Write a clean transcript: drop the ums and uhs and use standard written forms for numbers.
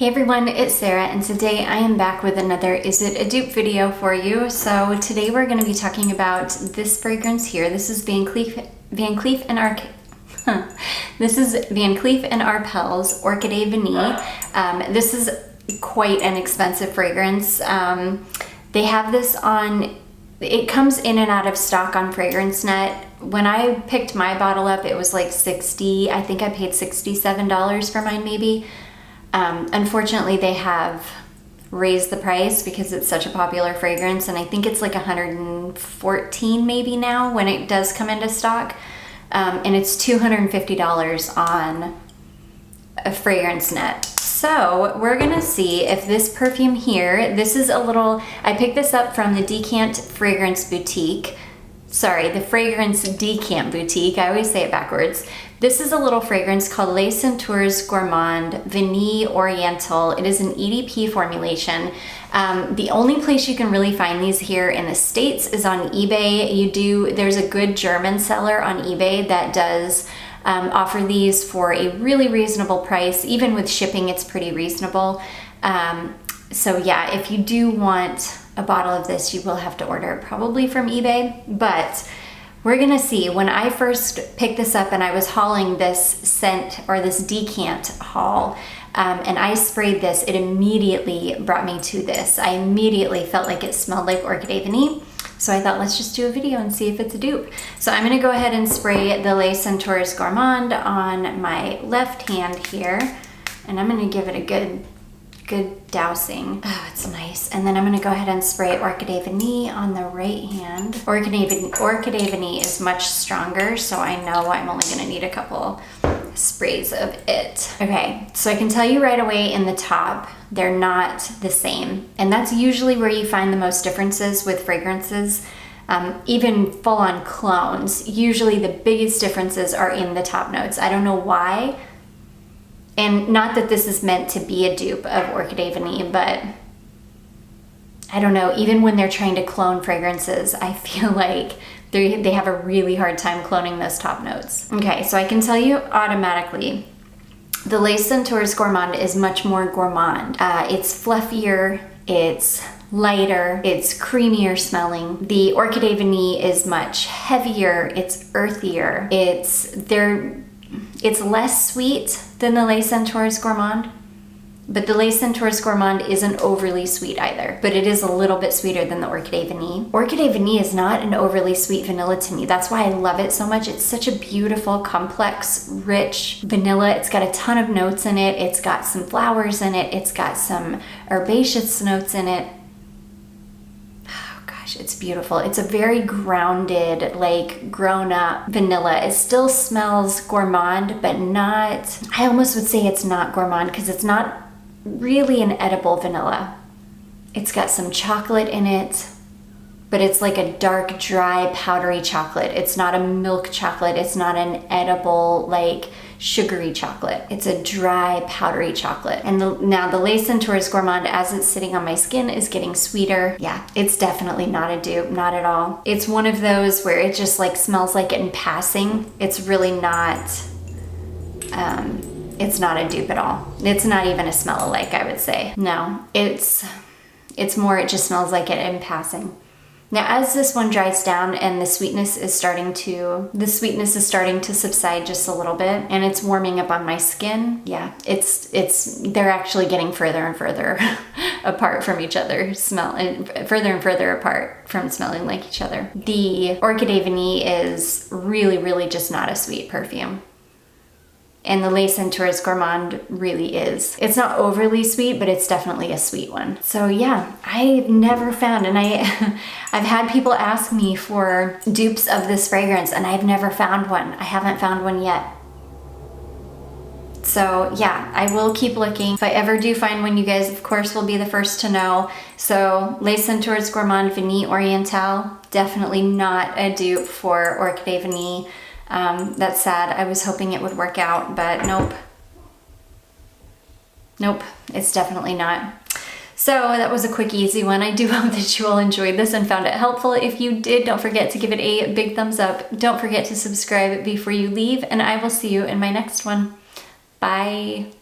Hey everyone, it's Sarah, and today I am back with another Is It a Dupe video for you. So today we're going to be talking about this fragrance here. This is Van Cleef and Arpels Orchidee Vanille. This is quite an expensive fragrance. They have this on, it comes in and out of stock on FragranceNet. When I picked my bottle up, it was like $60, I think I paid $67 for mine maybe. Unfortunately, they have raised the price because it's such a popular fragrance, and I think it's like $114 maybe now when it does come into stock, and it's $250 on a FragranceNet. So we're gonna see if this perfume here, this is a little, I picked this up from the Decant Fragrance Boutique. Sorry, the Fragrance Decant Boutique. I always say it backwards. This is a little fragrance called Les Senteurs Gourmandes Vanille Orientale. It is an EDP formulation. The only place you can really find these here in the States is on eBay. There's a good German seller on eBay that does offer these for a really reasonable price. Even with shipping, it's pretty reasonable. So yeah, if you do want a bottle of this, you will have to order it probably from eBay, but we're gonna see. When I first picked this up and I was hauling this scent, or this decant haul, and I sprayed this, it immediately brought me to this. I immediately felt like it smelled like Orchidee Vanille. So I thought, let's just do a video and see if it's a dupe. So I'm gonna go ahead and spray the Les Senteurs Gourmandes on my left hand here, and I'm gonna give it a good dousing. Oh, it's nice. And then I'm gonna go ahead and spray Orchidee Vanille on the right hand. Orchidee Vanille is much stronger, so I know I'm only gonna need a couple sprays of it. Okay, so I can tell you right away in the top, they're not the same. And that's usually where you find the most differences with fragrances. Even full-on clones, usually the biggest differences are in the top notes. I don't know why. And not that this is meant to be a dupe of Orchidee Vanille, but I don't know, even when they're trying to clone fragrances, I feel like they have a really hard time cloning those top notes. Okay, so I can tell you automatically, the Les Senteurs Gourmande is much more gourmand. It's fluffier, it's lighter, it's creamier smelling. The Orchidee Vanille is much heavier, it's earthier, it's less sweet than the Les Senteurs Gourmande, but the Les Senteurs Gourmande isn't overly sweet either, but it is a little bit sweeter than the Orchidee Vanille. Orchidee Vanille is not an overly sweet vanilla to me. That's why I love it so much. It's such a beautiful, complex, rich vanilla. It's got a ton of notes in it. It's got some flowers in it. It's got some herbaceous notes in it. It's beautiful. It's a very grounded, like grown-up vanilla. It still smells gourmand, but not, I almost would say it's not gourmand because it's not really an edible vanilla. It's got some chocolate in it, but it's like a dark, dry, powdery chocolate. It's not a milk chocolate. It's not an edible, like sugary chocolate. It's a dry, powdery chocolate. And now the Les Senteurs Gourmande, as it's sitting on my skin, is getting sweeter. Yeah, it's definitely not a dupe, not at all. It's one of those where it just like smells like it in passing. It's really not, it's not a dupe at all. It's not even a smell-alike, I would say. No, it's more, it just smells like it in passing. Now, as this one dries down and the sweetness is starting to subside just a little bit, and it's warming up on my skin, yeah, they're actually getting further and further apart from each other, further and further apart from smelling like each other. The Orchidee Vanille is really, really just not a sweet perfume. And the Les Senteurs Gourmande really is. It's not overly sweet, but it's definitely a sweet one. So yeah, I've never found, and I've had people ask me for dupes of this fragrance, and I've never found one. I haven't found one yet. So yeah, I will keep looking. If I ever do find one, you guys of course will be the first to know. So Les Senteurs Gourmandes Vanille Orientale, definitely not a dupe for Orchidee Vanille. That's sad. I was hoping it would work out, but nope. Nope, it's definitely not. So that was a quick, easy one. I do hope that you all enjoyed this and found it helpful. If you did, don't forget to give it a big thumbs up. Don't forget to subscribe before you leave, and I will see you in my next one. Bye.